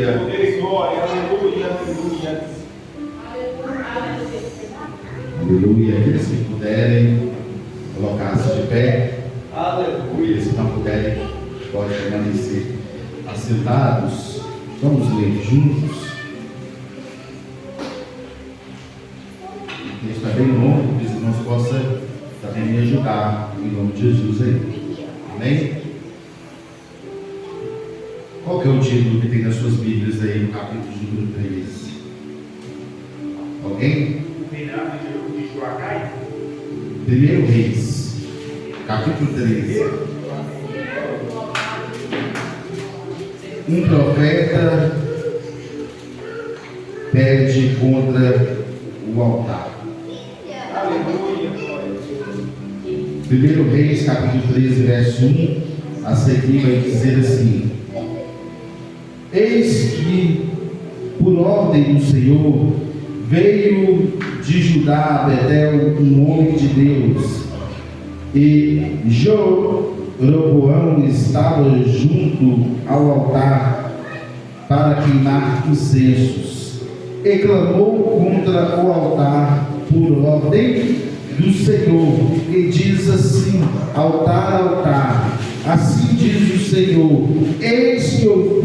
Aleluia. Aleluia. Aqueles que puderem colocar-se de pé. Aleluia. Se não puderem, podem permanecer assentados. Vamos ler juntos. O texto é bem longo, que os irmãos possam também me ajudar, em nome de Jesus aí. Amém? Qual que é o título que tem nas suas Bíblias aí no capítulo número 3? Alguém? O reinado de Joacai? 1 Reis, capítulo 3. Um profeta pede contra o altar. 1 Reis, capítulo 13, verso 1, a seguir vai dizer assim: Eis que, por ordem do Senhor, veio de Judá a Betel um homem de Deus, e Jeroboão estava junto ao altar para queimar incensos, e clamou contra o altar por ordem do Senhor, e diz assim: altar, altar, assim diz o Senhor, eis que um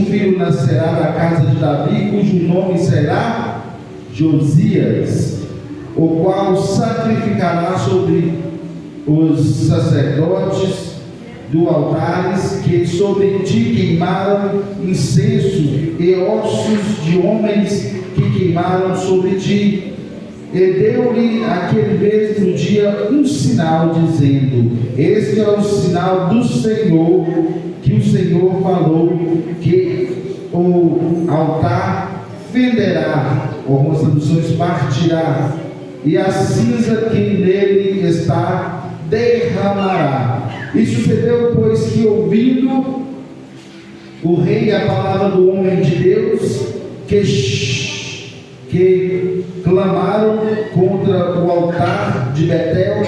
filho nascerá da casa de Davi, cujo nome será Josias, o qual sacrificará sobre os sacerdotes do altares que sobre ti queimaram incenso, e ossos de homens que queimaram sobre ti. E deu-lhe aquele mesmo dia um sinal, dizendo: este é o sinal do Senhor, que o Senhor falou, que o altar fenderá, algumas traduções partirá, e a cinza que nele está derramará. E sucedeu, pois, que ouvindo o rei a palavra do homem de Deus, que clamaram contra o altar de Betel,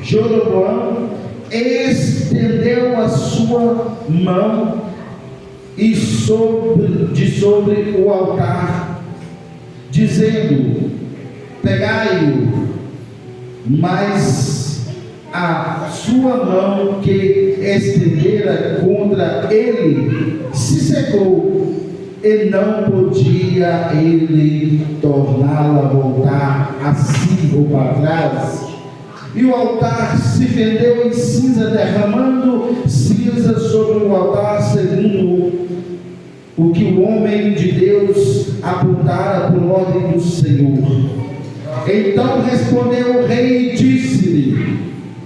Jeroboão estendeu a sua mão e sobre o altar, dizendo: pegai-o. Mas a sua mão que estendera contra ele se secou, e não podia ele torná-la a voltar assim ou para trás. E o altar se fendeu em cinza, derramando cinza sobre o altar, segundo o que o homem de Deus apontara por ordem do Senhor. Então respondeu o rei e disse-lhe: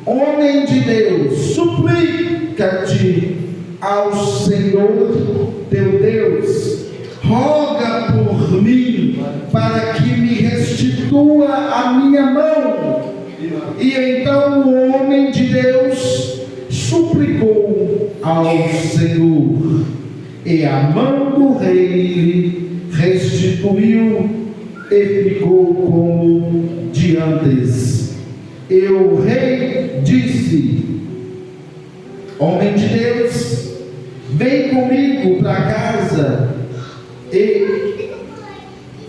homem de Deus, suplica-te ao Senhor teu Deus, roga por mim, para que me restitua a minha mão. E então o homem de Deus suplicou ao Senhor, e a mão do rei restituiu, e ficou como de antes. E o rei disse: homem de Deus, vem comigo para casa, e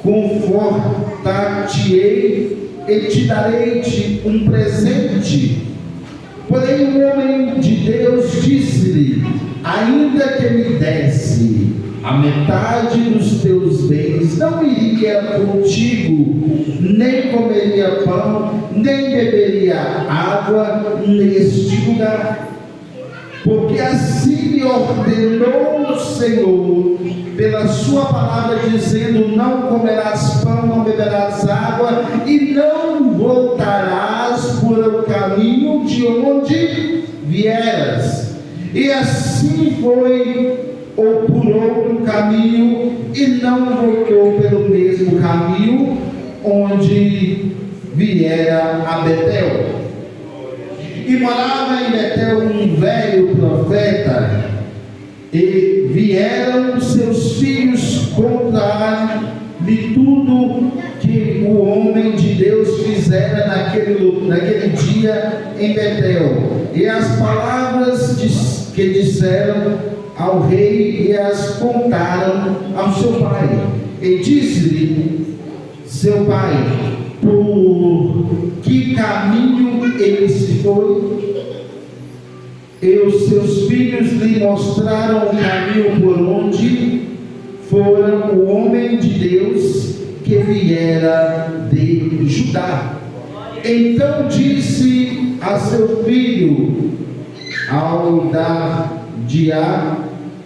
confortar-te-ei, e te darei-te um presente. Porém o homem de Deus disse-lhe: ainda que me desse a metade dos teus bens, não iria contigo, nem comeria pão, nem beberia água neste lugar. Porque assim me ordenou o Senhor pela sua palavra, dizendo: não comerás pão, não beberás água, e não voltarás por o caminho de onde vieras. E assim foi ou por outro caminho, e não voltou pelo mesmo caminho onde viera a Betel. E morava em Betel um velho profeta, e vieram seus filhos contar-lhe tudo que o homem de Deus fizera naquele dia em Betel, e as palavras que disseram ao rei e as contaram ao seu pai. E disse-lhe seu pai: por que caminho ele se foi? E os seus filhos lhe mostraram o caminho por onde fora o homem de Deus que viera de Judá. Então disse a seu filho: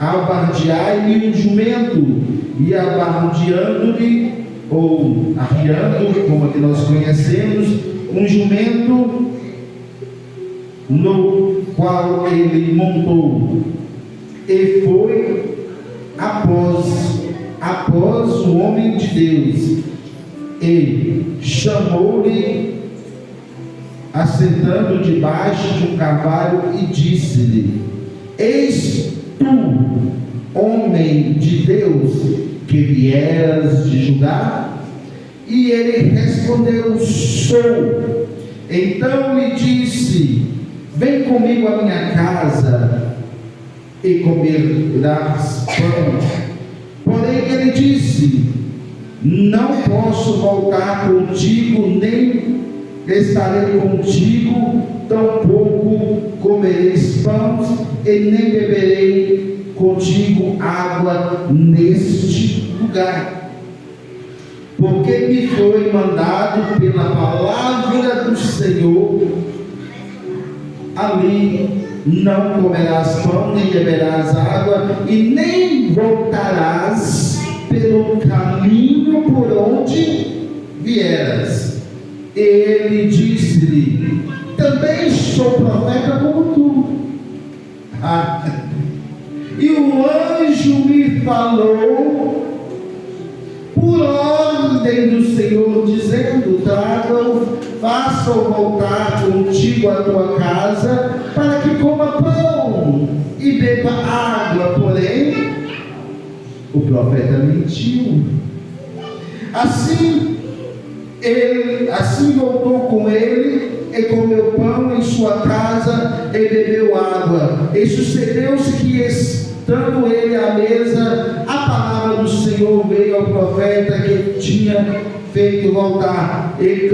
abardeai-lhe um jumento, e abardeando-lhe, ou arriando, como que nós conhecemos, um jumento no qual ele montou, e foi após o homem de Deus, e chamou-lhe, assentando debaixo de um cavalo, e disse-lhe: eis tu, homem de Deus, que vieras de Judá? E ele respondeu: sou. Então lhe disse: vem comigo à minha casa e comerás pão. Porém ele disse: não posso voltar contigo, nem estarei contigo, tampouco comereis pão, e nem beberei contigo água neste lugar, porque me foi mandado pela palavra do Senhor: ali não comerás pão, nem beberás água, e nem voltarás pelo caminho por onde vieras. Ele disse-lhe: também sou profeta como tu. E o anjo me falou por ordem do Senhor, dizendo: traga-o, faça-o voltar contigo à tua casa, para que coma pão e beba água. Porém o profeta mentiu. Assim voltou com ele, e comeu pão em sua casa, e bebeu água. E sucedeu-se que, estando ele à mesa, a palavra do Senhor veio ao profeta que tinha feito voltar. E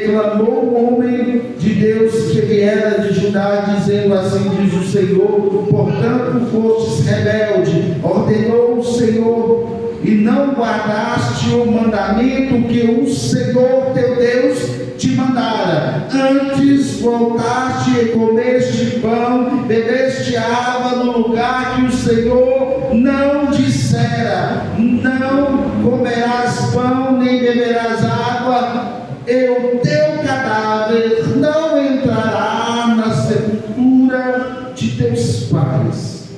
clamou o homem de Deus que viera de Judá, dizendo: assim diz o Senhor, portanto fostes rebelde, ordenou o Senhor, e não guardaste o mandamento que o Senhor teu Deus te mandara. Antes voltaste e comeste pão, bebeste água no lugar que o Senhor não dissera: não comerás pão, nem beberás água, e o teu cadáver não entrará na sepultura de teus pais.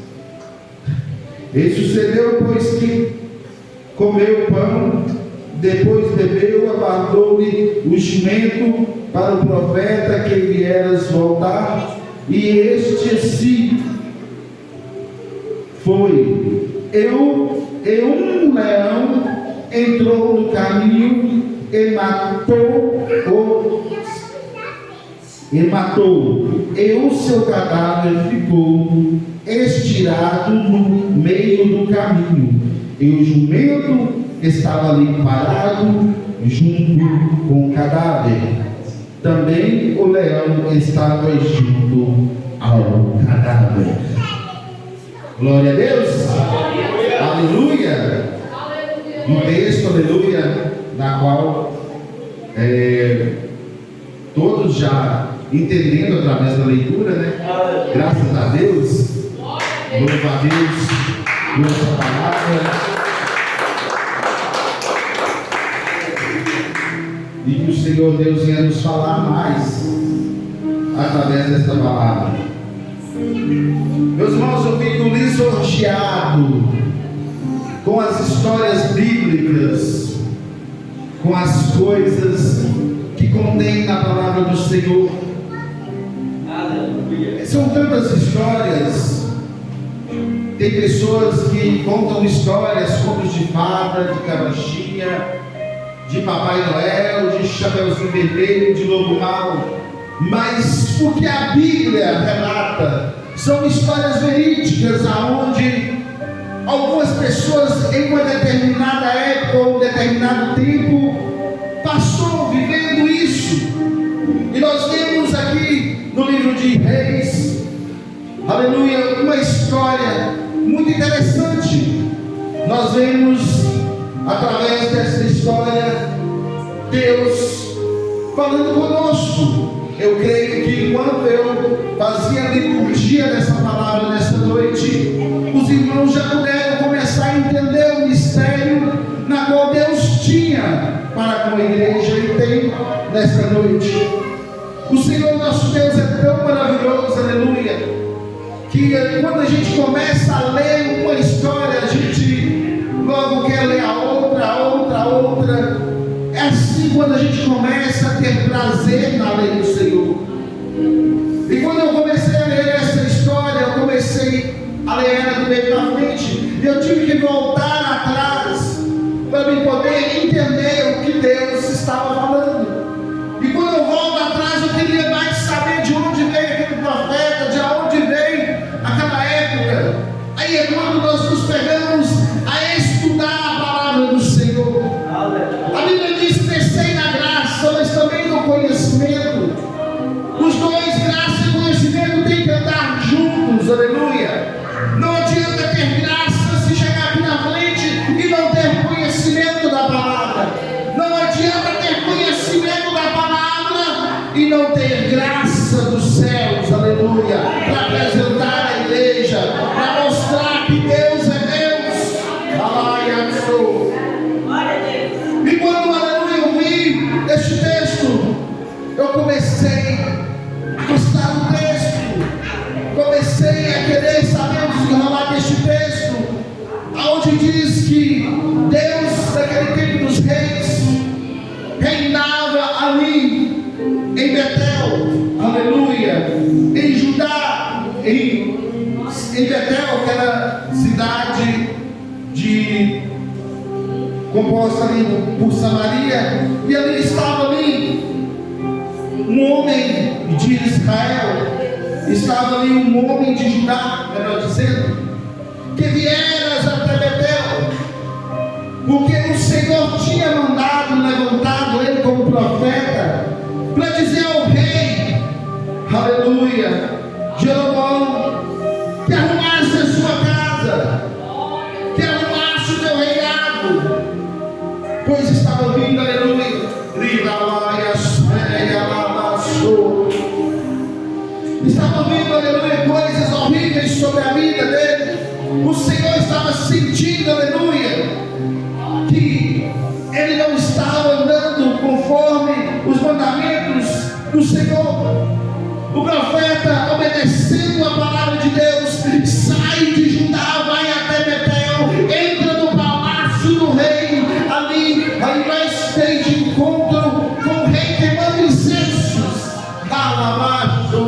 E sucedeu, pois, que comeu pão, depois bebeu, aguardou-lhe o jumento para o profeta que vieras voltar, e este se foi. E um leão entrou no caminho e matou, e o seu cadáver ficou estirado no meio do caminho, e o jumento estava ali parado junto com o cadáver. Também o leão estava junto ao cadáver. Glória a Deus. Aleluia. Um texto, aleluia, na qual todos já entendendo através da leitura, né? Graças a Deus. Louva a Deus por essa palavra. E que o Senhor Deus venha nos falar mais através desta palavra. Meus irmãos, eu fico lisonjeado com as histórias bíblicas, com as coisas que contém na palavra do Senhor. São tantas histórias. Tem pessoas que contam histórias, contos de fada, de carochinha, de Papai Noel, de Chapeuzinho Vermelho, de Lobo Mau. Mas o que a Bíblia relata São histórias verídicas aonde algumas pessoas em uma determinada época ou um determinado tempo passou vivendo isso. E nós temos aqui no livro de Reis, aleluia, uma história muito interessante. Nós vemos através dessa história Deus falando conosco. Eu creio que enquanto eu fazia a liturgia dessa palavra nessa noite, os irmãos já puderam começar a entender o mistério na qual Deus tinha para com a igreja e tem nessa noite. O Senhor nosso Deus é tão maravilhoso, aleluia, que quando a gente começa a ler uma história, a gente logo quer ler a outra. É assim quando a gente começa a ter prazer na lei do Senhor. E quando eu comecei a ler essa história, eu comecei a ler ela do meio para frente, e eu tive que voltar atrás para me poder entender o que Deus estava falando. E quando eu volto atrás, eu queria mais saber de onde veio aquele profeta, de onde veio aquela época. Aí é quando nós nos pegamos a estudar a palavra do Senhor. A Bíblia diz: crescei na graça, mas também no conhecimento. Os dois, graça e conhecimento, têm que andar juntos, aleluia. Não adianta ter graça se chegar aqui na frente e não ter conhecimento da palavra. Não adianta ter conhecimento da palavra e não ter graça dos céus, aleluia, para apresentar a igreja, para mostrar que Deus é Deus. Aleluia. E quando, aleluia, eu vi este texto, eu comecei a gostar do texto, comecei a querer saber o desenrolar deste texto, onde diz que Deus, naquele tempo dos reis, reinava ali em Betel, aleluia, em Judá, em Betel, que era cidade composta ali por Samaria, e ali estava ali um homem de Israel, estava ali um homem de Judá, melhor dizendo, que vieras até Betel, porque o Senhor tinha levantado ele como profeta, para dizer ao rei, aleluia, Jeroboão, que arrumasse a sua casa, que arrumasse o teu reinado, pois estava vindo, aleluia, estava vindo, aleluia, coisas horríveis sobre a vida dele. O Senhor estava sentindo, aleluia, que ele não estava andando conforme os mandamentos do Senhor. O profeta, obedecendo a palavra de Deus, sai de Judá, vai até Betel, entra no palácio do rei, ali vai ter de encontro com o rei queimando incensos. Calamacho.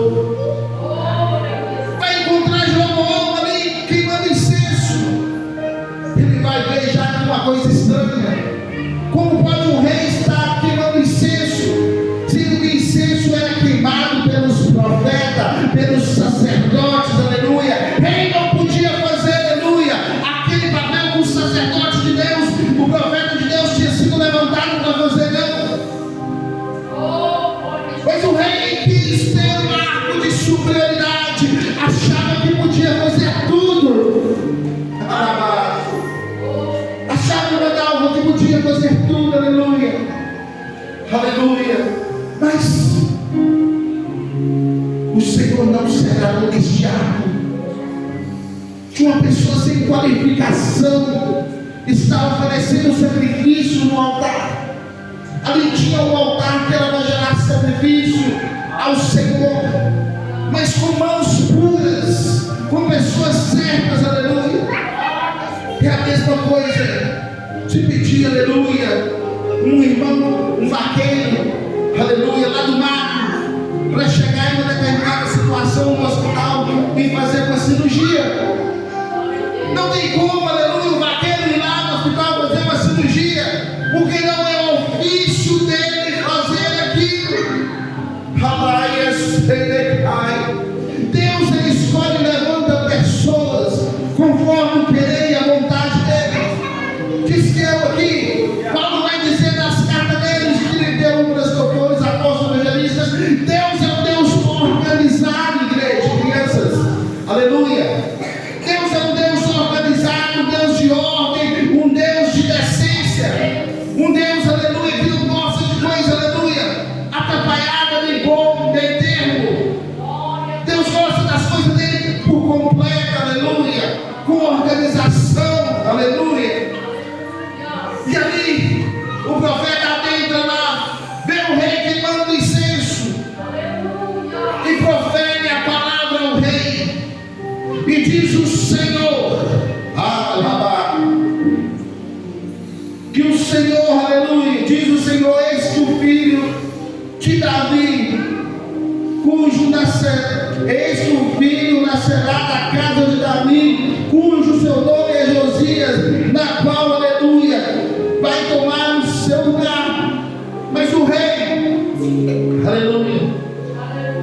Vai encontrar Jeroboão ali queimando incenso. Ele vai ver já que uma coisa estranha. Como pode um rei estar queimando incenso, sendo que incenso era queimado pelos profetas, pelos sacerdotes, aleluia. Rei não podia fazer, aleluia, aquele papel com os sacerdotes de Deus. O profeta de Deus tinha sido levantado para fazer, não. Mas o rei quis ter um marco de superioridade, achava que podia fazer tudo. Achava que podia fazer tudo, aleluia, aleluia. Mas o Senhor não será neste ato que uma pessoa sem qualificação está oferecendo sacrifício no altar. Ali tinha um altar que era para gerar sacrifício ao Senhor, mas com mãos puras, com pessoas certas, aleluia. É a mesma coisa se pedir, aleluia, um irmão, um vaqueiro, aleluia, lá do mato, para chegar em uma determinada situação no hospital e fazer uma cirurgia. Não tem como, aleluia, o vaqueiro ir lá no hospital fazer uma cirurgia, porque não é o ofício dele fazer aquilo. Deus, ele escolhe Senhor, que o Senhor, aleluia, diz o Senhor, eis que o filho de Davi, eis que o filho nascerá da casa de Davi, cujo seu nome é Josias, na qual, aleluia, vai tomar o seu lugar. Mas o rei, aleluia,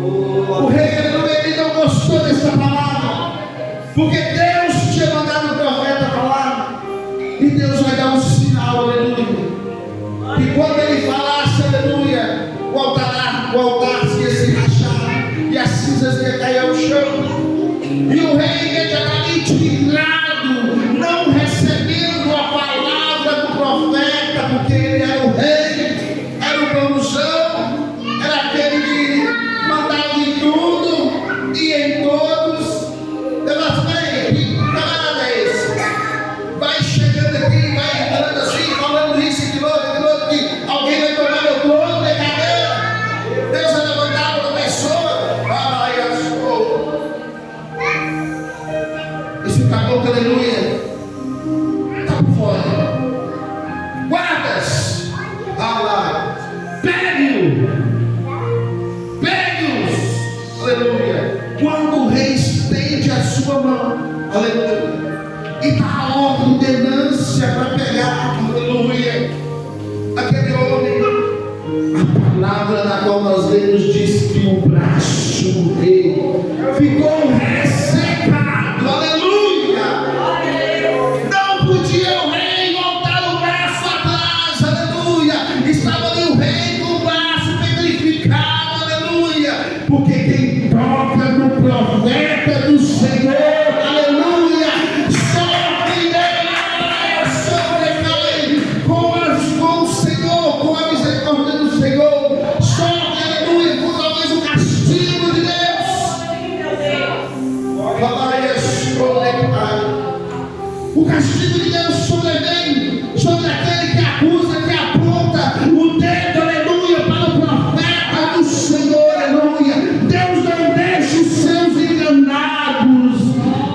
o rei, aleluia, ele não gostou dessa palavra, porque Deus tinha mandado o profeta falar, e Deus vai dar um sinal, aleluia, que quando ele falasse, aleluia, o altar ia se rachar, e as cinzas iam cair ao chão, e o rei imediatamente irado, não recebendo a palavra do profeta, porque ele era o rei, era o bonzão, era aquele que mandava em tudo e em todos. Eu falei, que camarada é esse? Vai chegando aqui, vai entrando assim, falando isso, aquilo outro, que alguém vai tomar meu trono, brincadeira. Deus vai levantar uma pessoa. Esse caboclo, aleluia, está por fora. Guardas, pegue-os, aleluia. Quando o rei estende a sua mão, aleluia, e dá a ordenância para pegar, aleluia, aquele homem, a palavra na qual nós lemos diz que o braço do rei ficou ressecado, aleluia. Não podia o rei voltar o braço atrás, aleluia. Estava ali o rei com o braço petrificado, aleluia, porque quem toca no profeta do Senhor, aleluia, sobrecai com o Senhor, com a misericórdia do Senhor, sofre, aleluia, com talvez o castigo de Deus. O castigo de Deus sobrevém sobre aquele que acusa, que aponta o dedo, aleluia, para o profeta do Senhor, aleluia. Deus não deixa os seus enganados,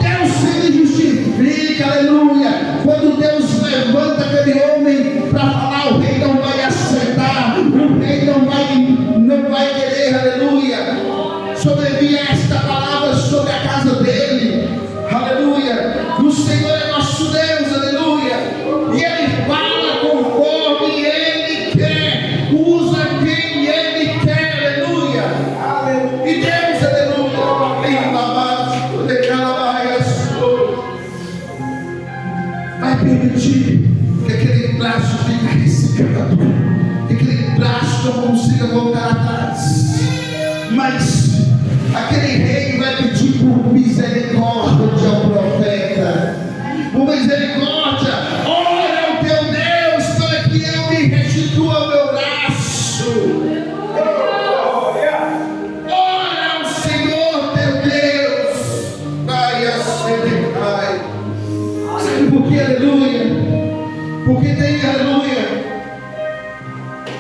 Deus se justifica, aleluia. Quando Deus levanta aquele homem para falar, o rei não vai aceitar, o rei não vai querer, aleluia, sobrevia esta palavra sobre a casa dele, aleluia. O Senhor é nosso Deus, aleluia, e Ele fala conforme Ele quer, usa quem Ele quer, aleluia. E Deus, aleluia, vai permitir que aquele braço fique ressecado, que aquele braço não consiga voltar atrás, mas aquele rei vai pedir por misericórdia ao profeta, por misericórdia, ora ao teu Deus para que eu me restitua o meu braço, ora ao Senhor teu Deus, vai a Sedecai. Sabe por quê, aleluia? Porque tem, aleluia,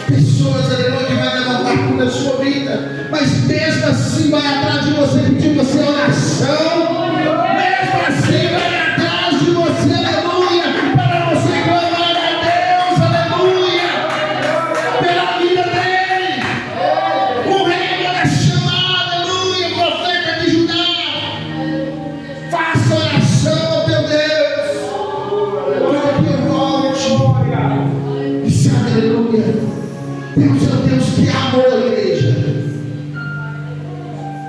pessoas, aleluia, que vai levantar contra a sua vida, mas mesmo assim vai atrás de você pedindo você oração, mesmo assim vai atrás de você, aleluia, para você clamar a Deus, aleluia, pela vida dele. O rei vai chamar, aleluia, o profeta de Judá, faça oração ao teu Deus, para que eu volte. E sabe, aleluia, Deus é o Deus que ama a igreja.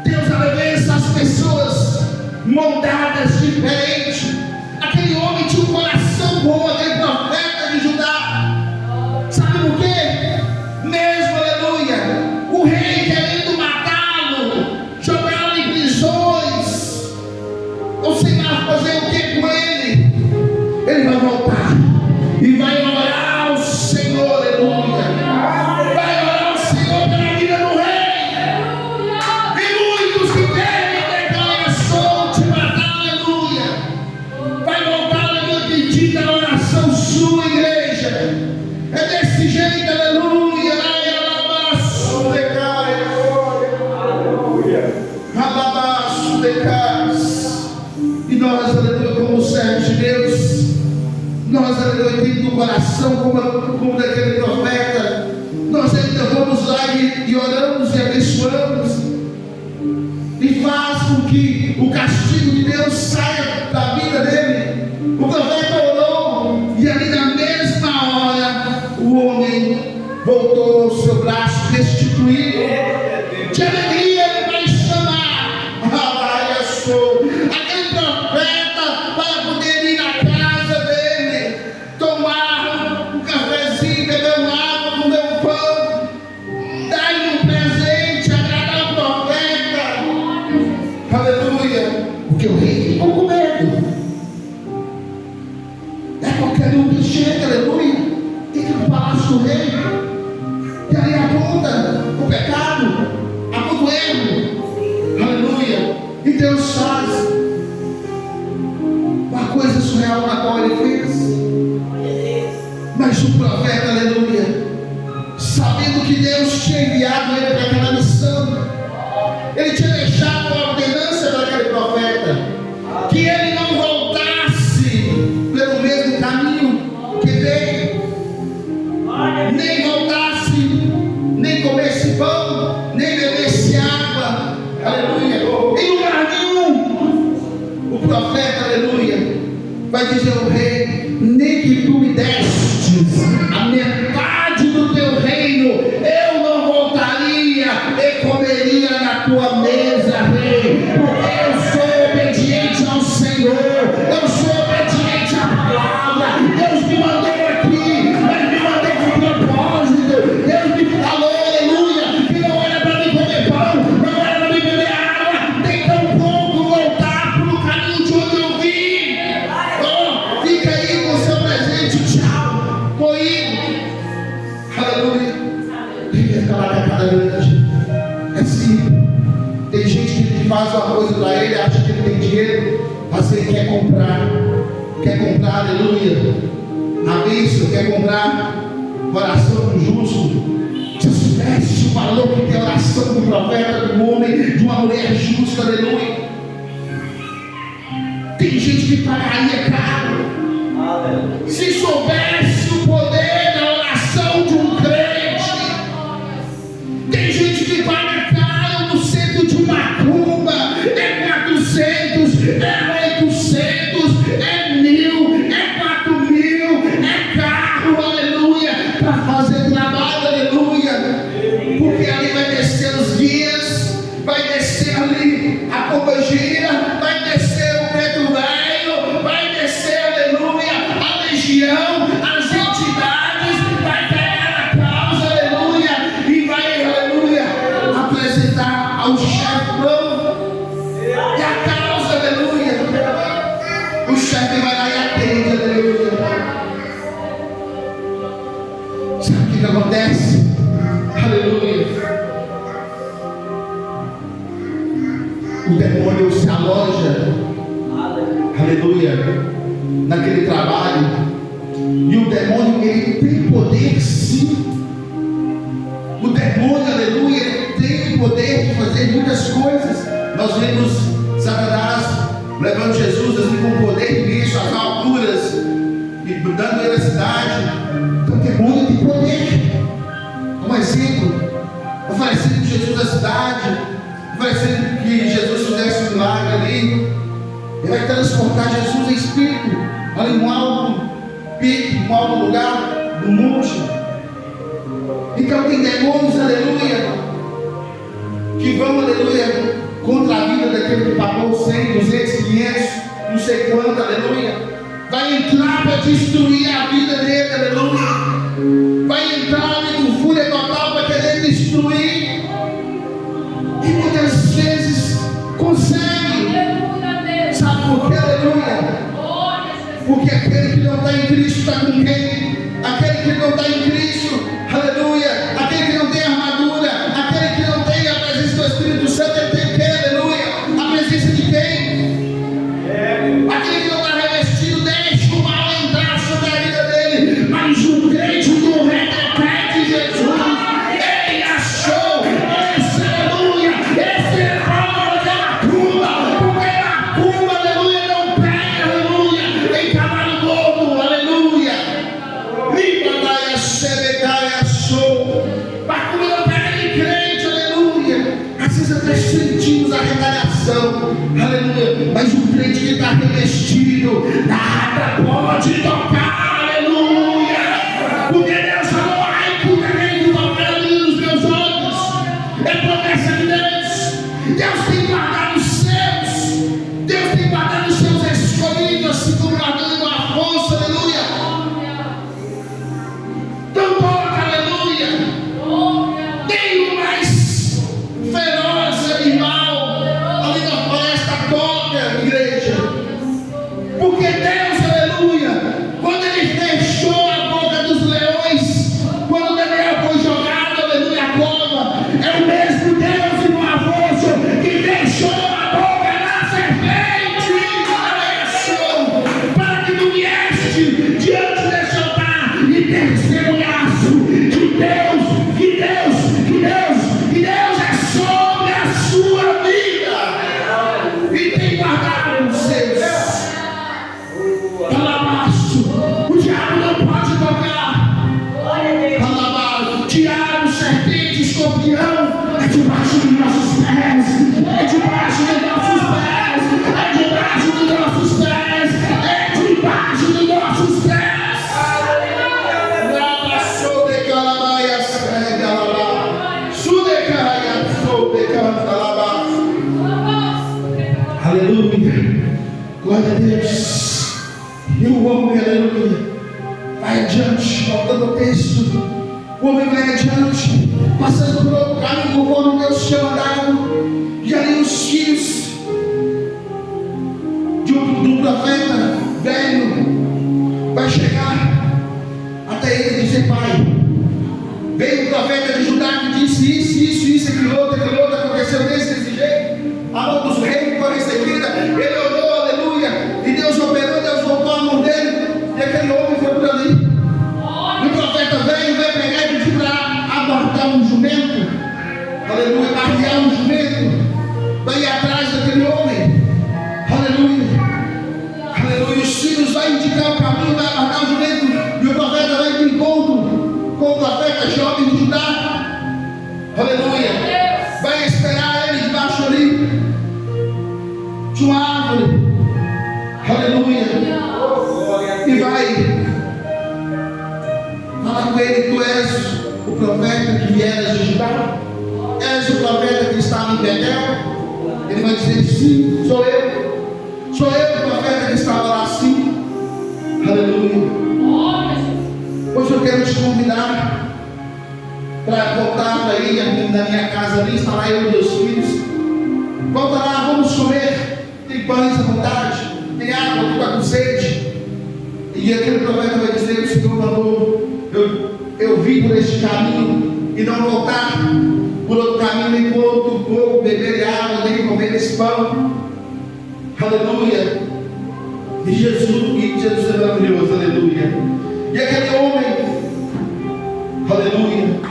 Deus aleluia, essas pessoas moldadas diferente. Aquele homem tinha um coração bom, aquele profeta de Judá. Sabe por quê? Mesmo, aleluia, o rei querendo matá-lo, jogá-lo em prisões, ou sei lá fazer o que com ele, ele vai voltar e vai orar ao Senhor, aleluia. Vai orar ao Senhor pela vida do rei. E muitos que querem declaração te matar, aleluia, vai voltar, aleluia, pedindo a oração sua, igreja. É desse jeito, aleluia. Alabaço, decai, aleluia. Alabaço, decai. E nós, aleluia, como servos de Deus, nós, aleluia, temos no coração como daquele profeta, nós ainda vamos lá e oramos e abençoamos, e faz com que o castigo de Deus saia da vida dele. O profeta orou, e ali na mesma hora, o homem voltou ao seu braço restituído. De alegria ele vai chamar aquele profeta para poder ir na casa dele, tomar um cafezinho, beber uma água, comer um pão, dar-lhe um presente, agradar o profeta. Aleluia. Porque o rei ficou com medo. É qualquer um que chega, aleluia, tem que ir para o palácio do rei, e aí aponta o pecado, aponta o erro. Aleluia. E Deus faz uma coisa surreal na qual ele fez. Mas o profeta, aleluia, sabendo que Deus tinha enviado ele para aquela missão, ele tinha deixado a ordenança para aquele profeta, que ele não voltasse pelo mesmo caminho que veio, nem voltasse, nem comesse pão, nem bebesse água. Aleluia. Em lugar nenhum, o profeta, aleluia, vai dizer ao rei: nem que tu me destes a metade do teu reino, eu não voltaria e comeria na tua mesa, rei, porque eu sou obediente ao Senhor, eu sou obediente à palavra. Deus me mandou aqui, mas me mandou com propósito. Deus me falou, aleluia, que não era para mim comer pão, não era para mim beber água, nem tampouco voltar para o caminho de onde eu vim. Oh, fica aí com o seu presente, tchau, tô indo. Aleluia. Tem aquela cacada grande. É simples. Tem gente que faz uma coisa para ele, acha que ele tem dinheiro, mas ele quer comprar, aleluia, a bênção, quer comprar oração do justo. Se soubesse o valor que tem a oração do profeta, do homem, de uma mulher justa, aleluia. Tem gente que pagaria caro, se soubesse o poder da oração de um crente. Tem gente que paga caro no centro de uma cumba, é 400, é 800, é 1000, é 4000, é carro, aleluia, para fazer trabalho, aleluia, porque ali vai descer os guias, vai descer ali a pombagira, vai descer o preto velho, vai descer, aleluia, a legião, as entidades, vai pegar a causa, aleluia, e vai, aleluia, apresentar ao chefão e a causa, aleluia. O chefe vai lá e atende, aleluia. Sabe o que acontece? Aleluia. O demônio se aloja, aleluia, naquele trabalho. E o demônio, ele tem poder, sim. O demônio, aleluia, tem o poder de fazer muitas coisas. Nós vemos Satanás levando Jesus assim com poder nisso, às alturas, e dando ele a cidade. Então o demônio tem poder. Um exemplo, oferecendo Jesus a cidade, oferecendo que Jesus fizesse um milagre ali. Ele vai transportar Jesus em espírito, ali em um alto pico, um alto lugar do monte. Então tem demônios, aleluia, que vão, aleluia, contra a vida daquele que pagou 100, 200, 500, não sei quanto, aleluia. Vai entrar para destruir a vida dele, aleluia. Vai entrar ali com fúria total para querer destruir. E muitas vezes consegue. Sabe por quê, aleluia? Porque aquele que não está em Cristo está com quem? Aquele que não está em Cristo, aleluia, aquele que não tem armadura, aquele que não tem a presença do Espírito Santo, ele tem quem, aleluia? A presença de quem? Aquele que não está revestido, deixa o mal entrar sobre a vida dele. Mas o crente do retrete de Jesus, ele achou esse, aleluia, esse é a prova da macumba, porque a macumba, aleluia, aleluia. Mas o crente que está revestido, nada pode tocar, aleluia. Porque Deus falou: ai, cuida dele que tocar ali nos meus olhos. É promessa de Deus. Deus tem guardado os seus, Deus tem guardado os seus escolhidos, assim como guardando o Afonso, aleluia. Então toca, aleluia. Nem o mais feroz animal ali na floresta toca, igreja. Porque Deus, aleluia, quando Ele fechou a boca dos leões, quando Daniel foi jogado, aleluia, a cova, é o mesmo Deus e no Afonso que fechou a boca da serpente, aleluia, para que tu vieste diante desse altar e testemunhasse que Deus é sobre a sua vida e tem guardado os seus. Calamaço, o diabo não pode tocar. Calamaço, diabo, serpente, escorpião, é debaixo dos nossos pés, é debaixo dos nossos pés, é debaixo dos nossos pés, é debaixo dos nossos pés. Aleluia, glória a Deus. E o homem, aleluia, vai adiante, voltando ao texto. O homem vai adiante, passando por outro caminho conforme Deus tinha mandado. E ali os filhos do profeta velho vai chegar até ele e dizer: pai, veio o profeta de Judá que disse isso, aquilo outro, aconteceu desse jeito. A mão dos reis foi recebida, ele orou, aleluia, e Deus operou, Deus voltou a mão dele, e aquele homem foi por ali. E o profeta veio, vai pegar e pedir para abortar um jumento, aleluia, arriar um jumento, vai ir atrás daquele homem, aleluia, os filhos vão indicar o caminho, vai abortar o jumento, e o profeta vai de encontro com o profeta jovem de Judá, aleluia, vai esperar ele debaixo ali de uma árvore, aleluia, e vai falar com ele: tu és o profeta que vieras de Judá? És o profeta que estava em Betel? Ele vai dizer: sim, sou eu o profeta que estava lá, sim, aleluia. Hoje eu quero te convidar para voltar para aí na minha casa ali, está lá eu e meus filhos. Volta lá, vamos comer. Tem pães à vontade, tem água, tu está com sede. E aquele profeta vai dizer: o Senhor mandou eu vim por este caminho e não voltar por outro caminho, enquanto o povo beber água, nem comer esse pão. Aleluia. E Jesus é maravilhoso, aleluia. E aquele homem, aleluia,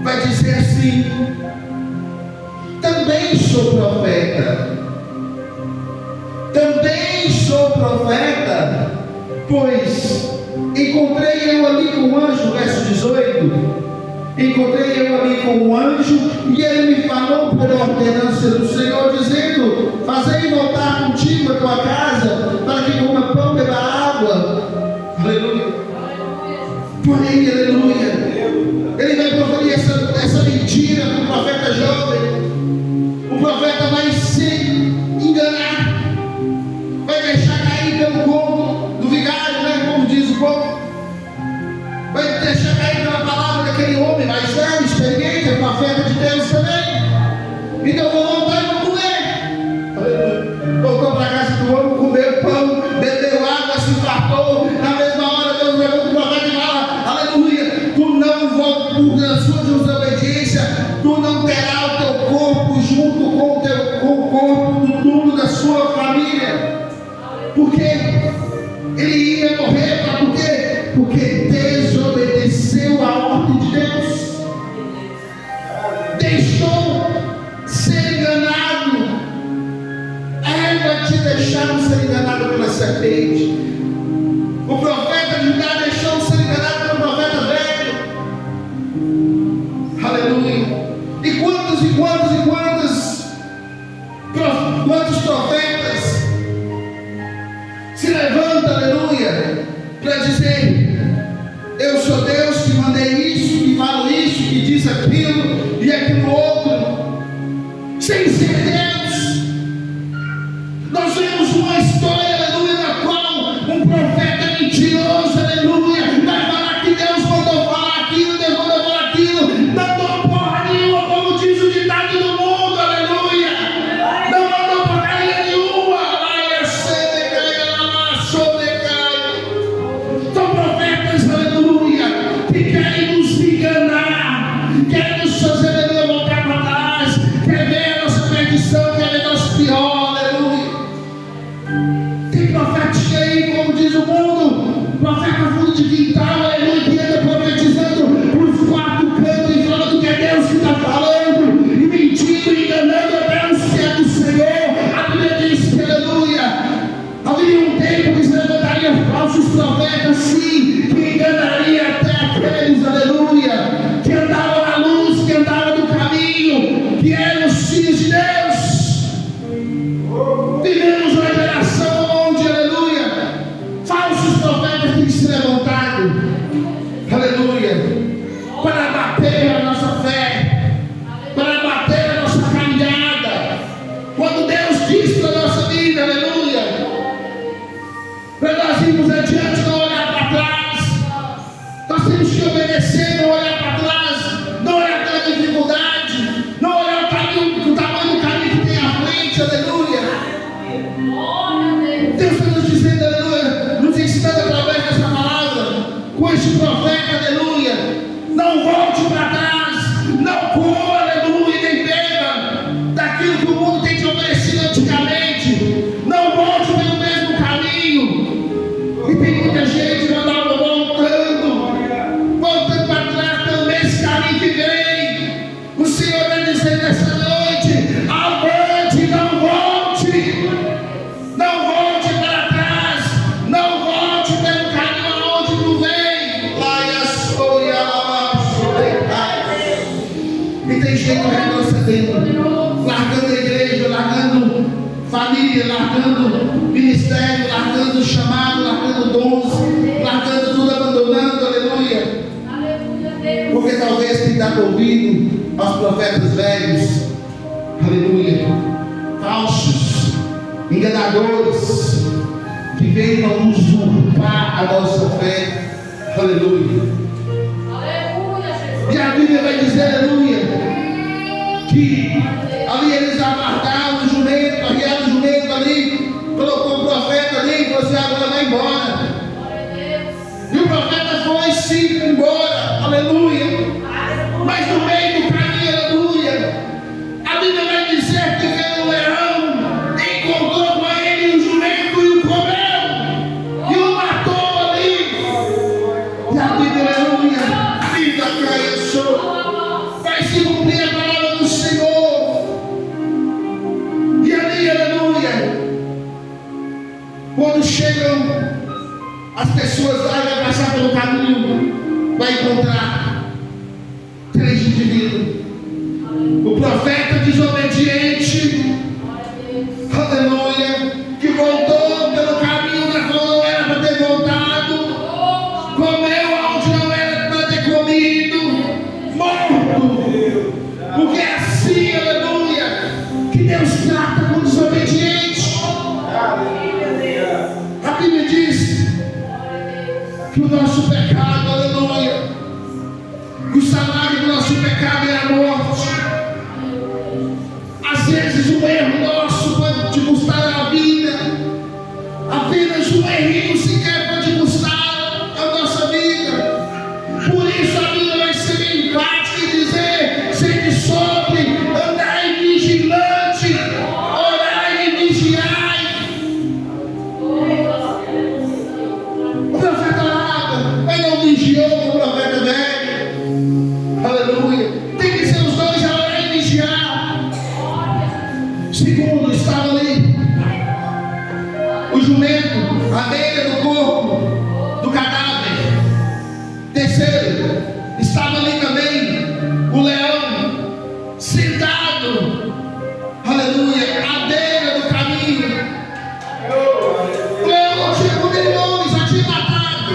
vai dizer assim: também sou profeta, pois encontrei eu ali com um anjo, verso 18, encontrei eu ali com um anjo, e ele me falou por ordenança do Senhor, dizendo: fazei voltar contigo a tua casa, para que coma pão, beba água, aleluia. Porém, aleluia, ele vai proferir essa mentira para o profeta jovem. O profeta vai se enganar, vai deixar cair pelo corpo do vigário, né, como diz o povo, vai deixar cair pela palavra daquele homem mais velho, experiente, é profeta de Deus também. Então vou voltar e vou comer. Voltou para a casa do homem, comeu pão, bebeu água, se fartou. Na mesma hora Deus levou o profeta e fala: aleluia, tu não volta por sua desobediência, tu não terás o teu corpo junto com o corpo do túmulo da sua família. Porque ele ia morrer, por quê? Porque desobedeceu a ordem de Deus, deixou ser enganado. Eva te deixaram ser enganado pela serpente. O profeta de Judá deixou ser enganado pelo profeta velho. Aleluia. E quantos dizer: eu sou Deus que mandei isso, que falo isso, que diz aquilo e aquilo outro, sem ser Deus. Nós vemos uma história, aleluia, na qual um profeta mentiroso, aleluia, vai falar que Deus mandou falar aquilo, Deus mandou falar aquilo, não mandou porra nenhuma, como diz o ditado do mundo, aleluia, não mandou porcaria nenhuma. São profetas, aleluia, que querem nos enganar, querem nos fazer, aleluia, voltar para trás, quer ver a nossa perdição, quer ver nosso pior, aleluia. Tem profetas aí, como diz o mundo, profeta fundo de quintal, aleluia, que anda profetizando por quatro cantos e falando que é Deus que está falando, e mentindo e enganando até o céu do Senhor. A Bíblia diz que, aleluia, havia um tempo que se levantaria falsos profetas, sim, que enganaria até aqueles, aleluia, que andavam na luz, que andavam no caminho, que eram os filhos de Deus. Vivemos uma geração onde, aleluia, falsos profetas têm se levantado, aleluia, para bater a nossa fé, para bater a nossa caminhada. Quando Deus diz para a nossa vida, aleluia, para nós irmos adiante, não olhar para trás, nós temos que obedecer, não olhar para trás, não olhar para a dificuldade, não olhar para o tamanho do caminho que tem à frente, aleluia. Deus está nos dizendo, aleluia, nos ensinando através dessa palavra, com este profeta, aleluia, não volte para trás, não coma, aleluia, nem beba daquilo que o mundo tem te oferecido antigamente, não volte pelo mesmo caminho. E tem muita gente voltando para trás pelo mesmo caminho que vem. O Senhor está dizendo nessa noite: avante, não volte, não volte para trás, não volte pelo caminho aonde tu vem. E tem gente retrocedendo, largando a igreja, largando família, largando ministério, largando o chamado, largando dons, largando tudo, abandonando, aleluia. Porque talvez tem dado ouvido aos profetas velhos, aleluia, falsos, enganadores, que venham usurpar a nossa fé, aleluia. E a Bíblia vai dizer, aleluia, que ali eles amarraram o jumento, arriaram o jumento ali, colocou o profeta ali e falou assim: agora vai embora. E o profeta foi sim embora, aleluia. Mas no meio do caminho, aleluia, a Bíblia vai dizer que veio um leão, encontrou com ele o jumento e o comeu, e o matou ali. E a Bíblia, aleluia, vida caiu, vai se cumprir a palavra do Senhor. E ali, aleluia, quando chegam as pessoas lá, vai passar pelo caminho, vai encontrar três indivíduos. O profeta desobediente, aleluia, que voltou pelo caminho da qual não era para ter voltado, comeu aonde não era para ter comido, morto. Porque é assim, aleluia, que Deus trata com desobediente. A Bíblia diz que o nosso pecado, aleluia, o salário do nosso pecado é a morte. Às vezes um erro nosso pode te custar a vida, apenas um errinho sequer pode custar a nossa vida. Por isso a Bíblia vai ser bem enfática e dizer: sede sobre, andai vigilante, orai e vigiai. O profeta orava, mas não vigiou com o profeta velho, aleluia. Tem que ser os dois a orar e vigiar. Segundo, estava ali o jumento, a beira do corpo do cadáver. Terceiro, estava ali também o leão, sentado, aleluia, à beira do caminho. O leão não tinha comido homem, só tinha matado.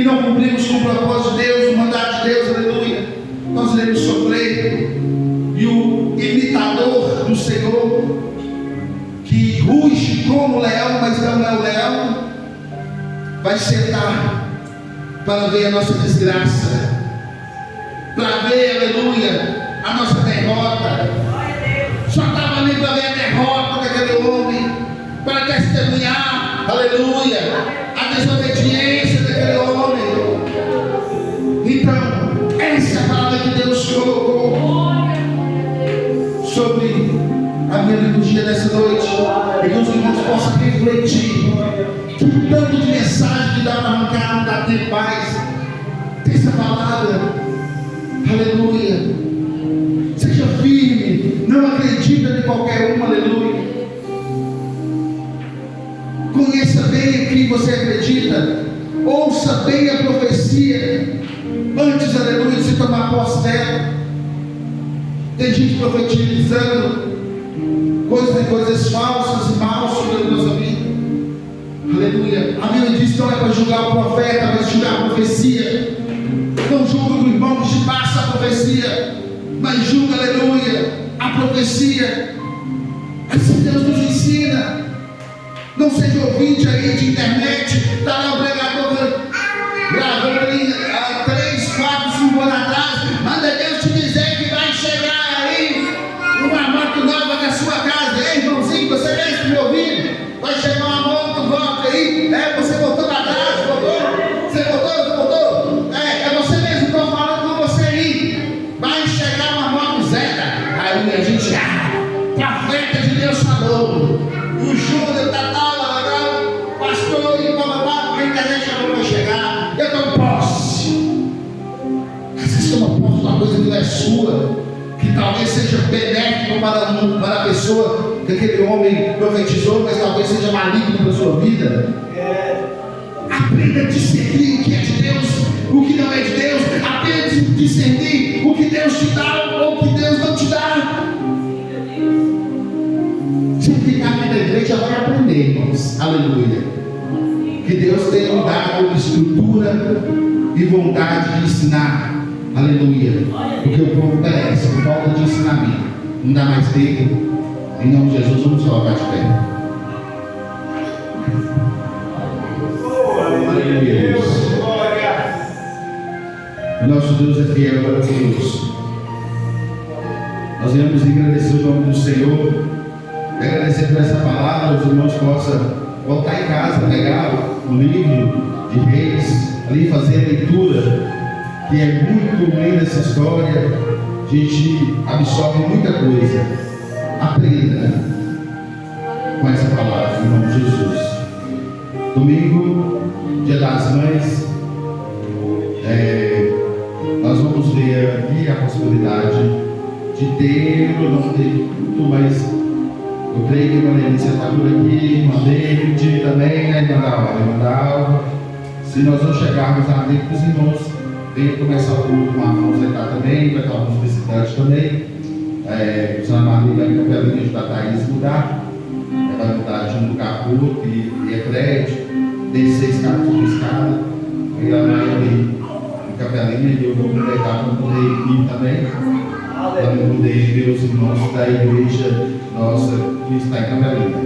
não cumprimos com o propósito de Deus, o mandato de Deus, aleluia, nós iremos sofrer. E o imitador do Senhor, que ruge como leão, mas não é o leão, vai sentar para ver a nossa desgraça, para ver, aleluia, a nossa derrota. Só estava ali para ver a derrota daquele homem, para testemunhar, aleluia, a desobediência daquele homem. Então, essa é a palavra que Deus colocou sobre a minha liturgia nessa noite, e que os irmãos possam refletir que tanto de mensagem que dá para arrancar, não dá tempo mais. Tem essa palavra, aleluia. Seja firme, não acredita em qualquer um, aleluia. Conheça bem em quem você acredita, ouça bem a profecia antes, aleluia, de se tomar posse dela. Tem gente profetizando coisas falsas e maus sobre a nossa vida, aleluia. A Bíblia diz que não é para julgar o profeta, mas julgar a profecia. Não julga o irmão que te passa a profecia, mas julga, aleluia, a profecia. Assim Deus nos ensina. Não seja ouvinte aí de internet, está lá o pregador gravando ali há 3, 4, 5 anos atrás. Manda Deus te dizer que vai chegar aí uma moto nova na sua casa. Ei, irmãozinho, você mesmo me ouvindo? Vai chegar uma moto nova aí. Você voltou para trás, voltou? Você voltou? É você mesmo, estou falando com você aí. Vai chegar uma moto zero. Aí a gente, profeta de Deus falou. O Júnior está pastor e bababá, a internet não vai chegar. Eu tomo posse. Vocês tomam posse de uma coisa que não é sua, que talvez seja benéfico para a pessoa que aquele homem profetizou, mas talvez seja maligno para a sua vida. Aprenda a discernir o que é de Deus, o que não é de Deus. Aprenda a discernir o que Deus te dá ou o que Deus não te dá. Se ficar aqui na igreja, vai aprender, irmãos. Aleluia. Que Deus tenha dado estrutura e vontade de ensinar, aleluia, porque o povo merece, por falta de ensinamento. Não dá mais tempo. Em nome de Jesus, vamos colocar de pé. Aleluia, Deus. O nosso Deus é fiel para conosco. Nós viemos agradecer o nome do Senhor, agradecer por essa palavra. Os irmãos possam voltar em casa, pegar o livro de Reis, ali fazer a leitura, que é muito linda essa história. A gente absorve muita coisa. Aprenda com essa palavra, em nome de Jesus. Domingo, dia das mães, nós vamos ver aqui a possibilidade de ter ou não ter culto, mas eu creio que a irmã Lenícia está por aqui, irmã David também, né, irmã Dalva. Se nós não chegarmos a tempo, os irmãos venham começar o culto com a mão sentar também, vai estar alguns visitantes também. O Santa Maria vai para a linha da Thaís mudar, vai mudar de um lugar para o outro, que é prédio, descer escada, e ela vai ali no Capelinha, e eu vou aproveitar para poder ir também, para poder ver os irmãos da igreja nossa que está em Capelinha.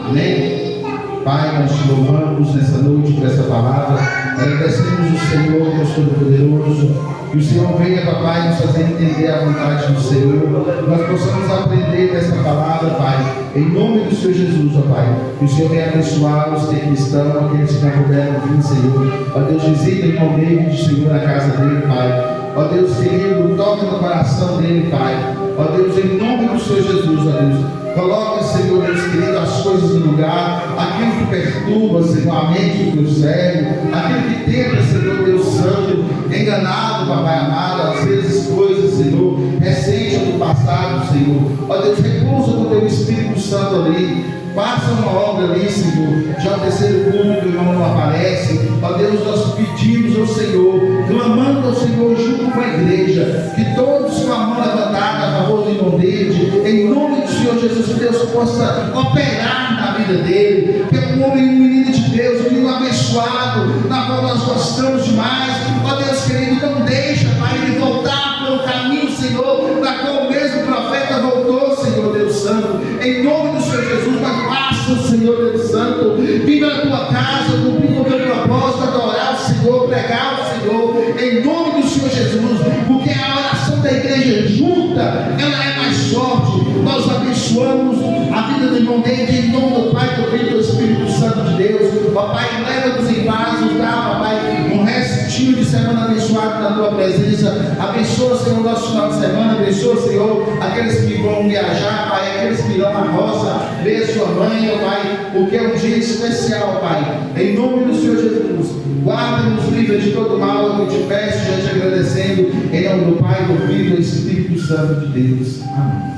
Amém? Pai, nós te louvamos nessa noite por essa palavra, agradecemos o Senhor, Deus Todo-Poderoso, que o Senhor venha, papai, nos fazer entender a vontade do Senhor, nós possamos aprender dessa palavra, Pai, em nome do Senhor Jesus, ó Pai, que o Senhor venha abençoar os que estão, aqueles que não puderam vir, Senhor, ó Deus, visita em nome dele, Senhor, na casa dele, Pai, ó Deus querido, toque no coração dele, Pai, ó Deus, em nome do Senhor Jesus, ó Deus, coloca, Senhor, Deus querido, as coisas no lugar, aquilo que perturba, Senhor, a mente do teu servo, aquilo que tenta, Senhor, Deus Santo, enganado, papai amado, às vezes coisas, Senhor, recente ou do passado, Senhor, ó Deus, repousa com o teu Espírito Santo ali, faça uma obra ali, Senhor. Já o terceiro culto, o irmão não aparece, ó Deus, nós pedimos ao Senhor, clamando ao Senhor junto com a igreja, que todos com a mão levantada a favor do irmão dele, em nome do Senhor Jesus, que Deus possa operar na vida dele, que é um homem e um menino de Deus, um menino abençoado, abençoado, na qual nós gostamos demais. Ó Deus querido, não deixa, Pai, ele voltar pelo caminho, Senhor, da qual o mesmo profeta voltou, Senhor Deus Santo. Em nome do Senhor Jesus, mas faça, Senhor Deus Santo, viva na tua casa, cumprindo o teu propósito, adorar o Senhor, pregar o Senhor, em nome do Senhor Jesus, porque a oração da igreja junta, ela é mais forte. Nós abençoamos a vida do irmão dele, em nome do Pai, do Filho e do Espírito Santo de Deus. Papai, leva-nos em paz, nos dá, papai, um restinho de semana abençoado na tua presença. Abençoa, Senhor, nosso final de semana. Abençoa, Senhor, aqueles que vão viajar, Pai, aqueles que irão à roça, ver a sua mãe, ó Pai, porque é um dia especial, Pai. Em nome do Senhor Jesus, guarda-nos, livra de todo mal. Eu te peço, já te agradecendo, em nome do Pai, do Filho e do Espírito Santo de Deus. Amém.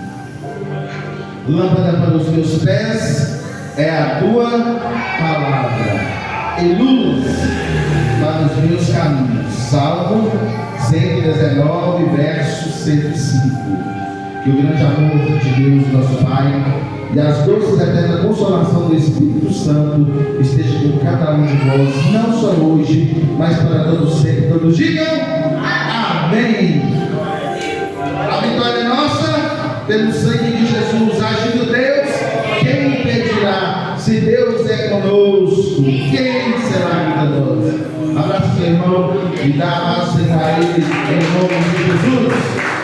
Lâmpada para os meus pés é a tua palavra, e luz para os meus caminhos. Salmo 119, verso 105. Que o grande amor de Deus, nosso Pai, e as doces e eterna consolação do Espírito Santo esteja com cada um de nós, não só hoje, mas para todos sempre. Todos digam amém. A vitória é nossa, pelo sangue de Jesus. Agindo Deus, quem impedirá? Se Deus é conosco, quem será contra nós? Abraço, seu irmão, e dá a paz a ele, em nome de Jesus.